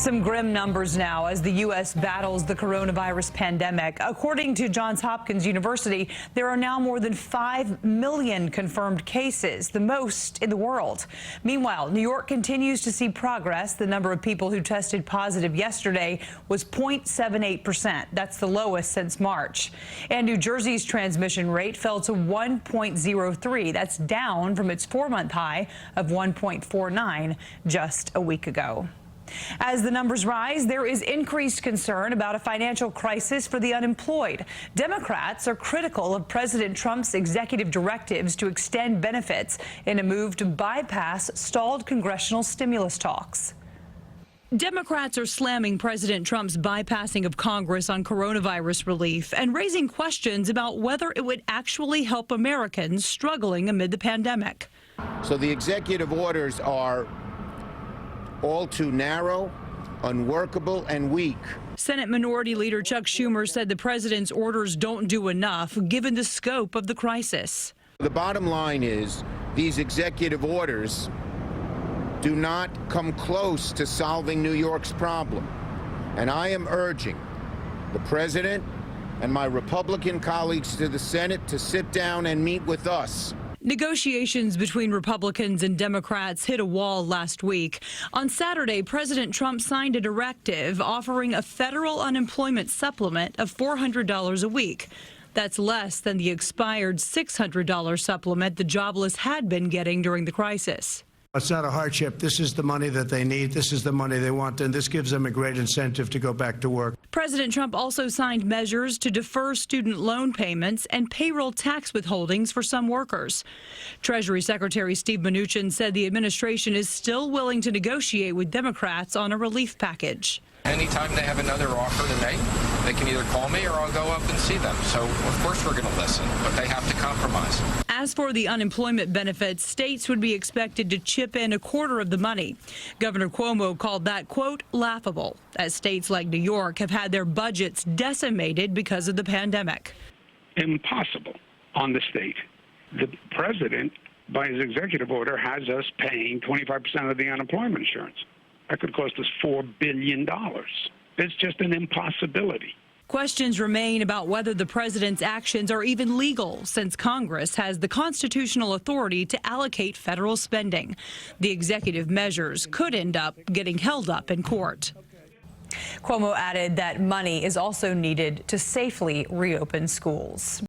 Some grim numbers now as the U.S. battles the coronavirus pandemic. According to Johns Hopkins University, there are now more than 5 million confirmed cases, the most in the world. Meanwhile, New York continues to see progress. The number of people who tested positive yesterday was 0.78%. That's the lowest since March. And New Jersey's transmission rate fell to 1.03. That's down from its 4-month high of 1.49 just a week ago. As the numbers rise, there is increased concern about a financial crisis for the unemployed. Democrats are critical of President Trump's executive directives to extend benefits in a move to bypass stalled congressional stimulus talks. Democrats are slamming President Trump's bypassing of Congress on coronavirus relief and raising questions about whether it would actually help Americans struggling amid the pandemic. So the executive orders are all too narrow, unworkable, and weak. Senate Minority Leader Chuck Schumer said the president's orders don't do enough given the scope of the crisis. The bottom line is these executive orders do not come close to solving New York's problem. And I am urging the president and my Republican colleagues to the Senate to sit down and meet with us. Negotiations between Republicans and Democrats hit a wall last week. On Saturday, President Trump signed a directive offering a federal unemployment supplement of $400 a week. That's less than the expired $600 supplement the jobless had been getting during the crisis. It's not a hardship. This is the money that they need. This is the money they want, and this gives them a great incentive to go back to work. President Trump also signed measures to defer student loan payments and payroll tax withholdings for some workers. Treasury Secretary Steve Mnuchin said the administration is still willing to negotiate with Democrats on a relief package. Anytime they have another offer to make, they can either call me or I'll go up and see them. So, of course, we're going to listen, but they have to compromise. As for the unemployment benefits, states would be expected to chip in a quarter of the money. Governor Cuomo called that, quote, laughable, as states like New York have had their budgets decimated because of the pandemic. Impossible on the state. The president, by his executive order, has us paying 25% of the unemployment insurance. That could cost us $4 billion. It's just an impossibility. Questions remain about whether the president's actions are even legal, since Congress has the constitutional authority to allocate federal spending. The executive measures could end up getting held up in court. Cuomo added that money is also needed to safely reopen schools.